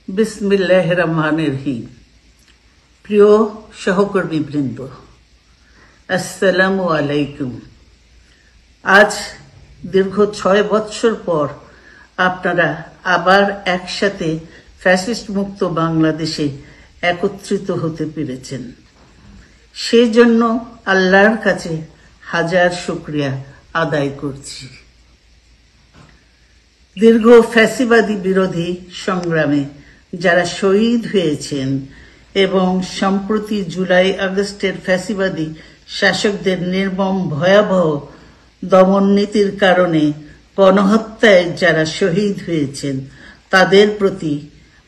বিসমিল্লাহির রহমানির রহিম। প্রিয় সহকর্মীবৃন্দ, আসসালামু আলাইকুম। আজ দীর্ঘ 6 বৎসর পর আপনারা আবার একসাথে ফ্যাসিস্ট মুক্ত বাংলাদেশে একত্রিত হতে পেরেছেন। সেই জন্য আল্লাহর কাছে হাজার শুকরিয়া আদায় করছি। দীর্ঘ ফ্যাসিবাদী বিরোধী সংগ্রামে যারা শহীদ হয়েছেন এবং সম্প্রতি জুলাই আগস্টের ফ্যাসিবাদী শাসকদের নির্মম ভয়াবহ দমন নীতির কারণে গণহত্যায় যারা শহীদ হয়েছেন তাদের প্রতি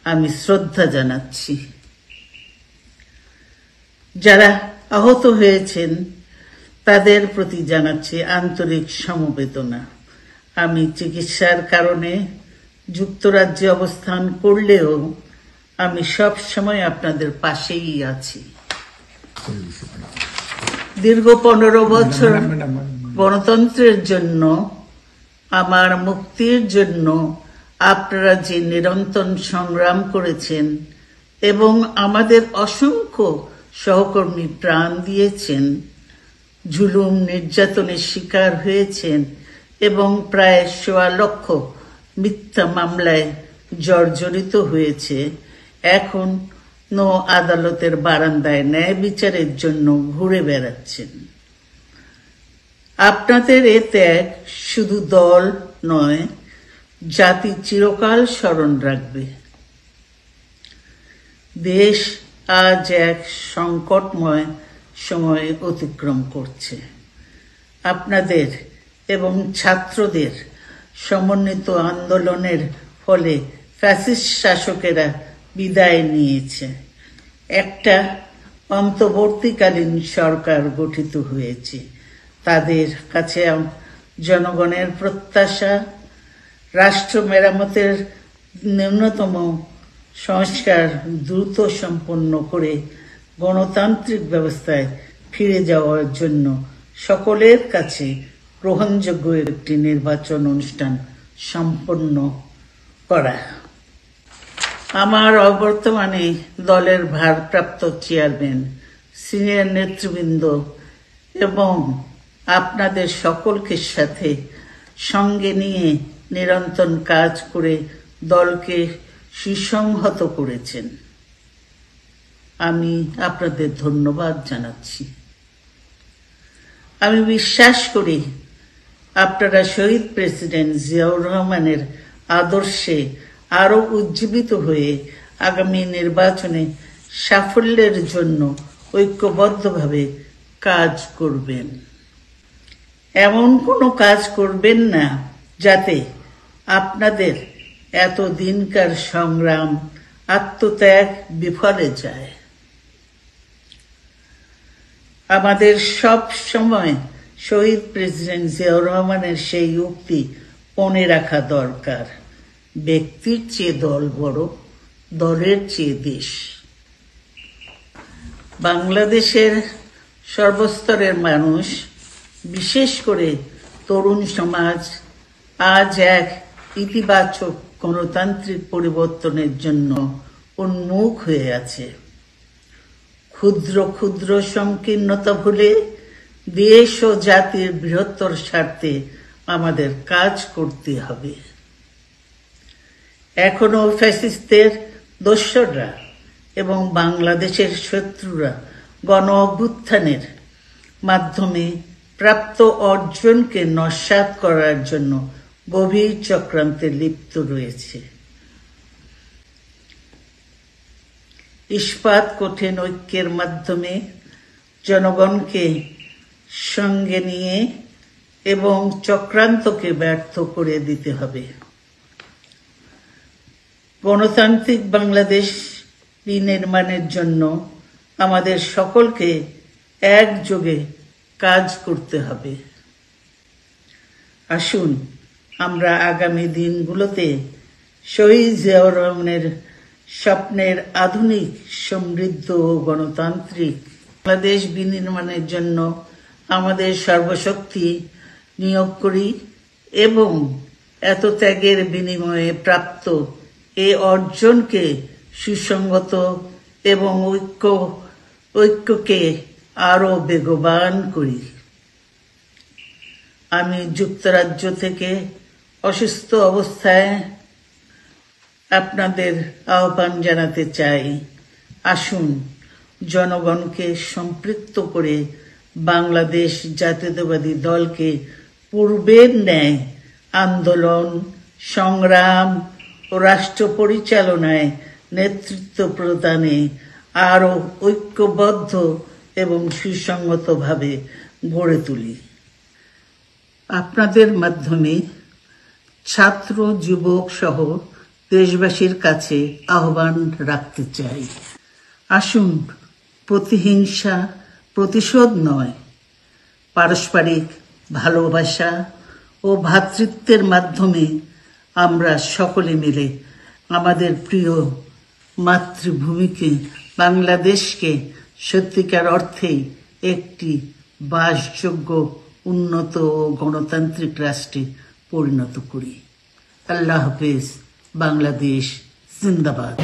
আমি শ্রদ্ধা জানাচ্ছি। যারা আহত হয়েছেন তাদের প্রতি জানাচ্ছি আন্তরিক সমবেদনা। আমি চিকিৎসার কারণে যুক্তরাজ্যে অবস্থান করলেও আমি সব সময় আপনাদের পাশেই আছি। দীর্ঘ 15 বছর গণতন্ত্রের জন্য, আমার মুক্তির জন্য আপনারা যে নিরন্তর সংগ্রাম করেছেন এবং আমাদের অসংখ্য সহকর্মী প্রাণ দিয়েছেন, জুলুম নির্যাতনের শিকার হয়েছেন এবং প্রায় 1.25 লক্ষ মিথ্যা মামলায় জর্জরিত হয়েছে, এখন আদালতের বারান্দায় ন্যায় বিচারের জন্য ঘুরে বেড়াচ্ছেন। আপনাদের এ ত্যাগ শুধু দল নয়, জাতি চিরকাল স্মরণ রাখবে। দেশ আজ এক সংকটময় সময় অতিক্রম করছে। আপনাদের এবং ছাত্রদের সমন্বিত আন্দোলনের ফলে ফ্যাসিস্ট শাসকেরা বিদায় নিয়েছে। একটা অন্তর্বর্তীকালীন সরকার গঠিত হয়েছে। তাদের কাছে জনগণের প্রত্যাশা, রাষ্ট্র মেরামতের ন্যূনতম সংস্কার দ্রুত সম্পন্ন করে গণতান্ত্রিক ব্যবস্থায় ফিরে যাওয়ার জন্য সকলের কাছে গ্রহণযোগ্য একটি নির্বাচন অনুষ্ঠান সম্পন্ন করা। আমার অবর্তমানে দলের ভারপ্রাপ্ত চেয়ারম্যান, সিনিয়র নেতৃবৃন্দ এবং আপনাদের সকলকে সাথে সঙ্গে নিয়ে নিরন্তর কাজ করে দলকে সুসংহত করেছেন। আমি আপনাদের ধন্যবাদ জানাচ্ছি। আমি বিশ্বাস করি আপনারা শহীদ প্রেসিডেন্ট জিয়াউর রহমানের আদর্শে আরো উজ্জীবিত হয়ে আগামী নির্বাচনে সাফল্যের জন্য ঐক্যবদ্ধভাবে কাজ করবেন। এমন কোনো কাজ করবেন না যাতে আপনাদের এত দিনকার সংগ্রাম, আত্মত্যাগ বিফলে যায়। আমাদের সব সময় শহীদ প্রেসিডেন্ট জিয়াউর রহমানের সেই উক্তি মনে রাখা দরকার, ব্যক্তির চেয়ে দল বড়, দলের চেয়ে দেশ। বাংলাদেশের সর্বস্তরের মানুষ, বিশেষ করে তরুণ সমাজ আজ এক ইতিবাচক গণতান্ত্রিক পরিবর্তনের জন্য উন্মুখ হয়ে আছে। ক্ষুদ্র ক্ষুদ্র সংকীর্ণতা ভুলে দেশ ও জাতির বৃহত্তর স্বার্থে আমাদের কাজ করতে হবে। এখনো ফ্যাসিস্টদের দোসররা এবং বাংলাদেশের শত্রুরা গণ অভ্যুত্থানের মাধ্যমে প্রাপ্ত অর্জনকে নস্যাৎ করার জন্য গভীর চক্রান্তে লিপ্ত রয়েছে। ইস্পাত কঠিন ঐক্যের মাধ্যমে জনগণকে সঙ্গে নিয়ে এবং চক্রান্তকে ব্যর্থ করে দিতে হবে। গণতান্ত্রিক বাংলাদেশ বিনির্মাণের জন্য আমাদের সকলকে একযোগে কাজ করতে হবে। আসুন আমরা আগামী দিনগুলোতে শহীদ জিয়াউর রহমানের স্বপ্নের আধুনিক, সমৃদ্ধ ও গণতান্ত্রিক বাংলাদেশ বিনির্মাণের জন্য আমাদের সর্বশক্তি নিয়োগ করি এবং এত ত্যাগের বিনিময়ে প্রাপ্ত এই অর্জনকে সুসংগত এবং ঐক্যকে আরো বেগবান করি। আমি যুক্তরাজ্য থেকে অসুস্থ অবস্থায় আপনাদের আহ্বান জানাতে চাই, আসুন জনগণকে সম্পৃক্ত করে বাংলাদেশ জাতীয়তাবাদী দলকে পূর্বের ন্যায় আন্দোলন, সংগ্রাম ও রাষ্ট্র পরিচালনায় নেতৃত্ব প্রদানে আরো ঐক্যবদ্ধ এবং সুসংগতভাবে গড়ে তুলি। আপনাদের মাধ্যমে ছাত্র, যুবক সহ দেশবাসীর কাছে আহ্বান রাখতে চাই, আসুন প্রতিহিংসা, প্রতিশোধ নয়, পারস্পরিক ভালোবাসা ও ভ্রাতৃত্বের মাধ্যমে আমরা সকলে মিলে আমাদের প্রিয় মাতৃভূমিকে, বাংলাদেশকে সত্যিকার অর্থেই একটি বাসযোগ্য, উন্নত ও গণতান্ত্রিক রাষ্ট্রে পরিণত করি। আল্লাহ হাফেজ। বাংলাদেশ জিন্দাবাদ।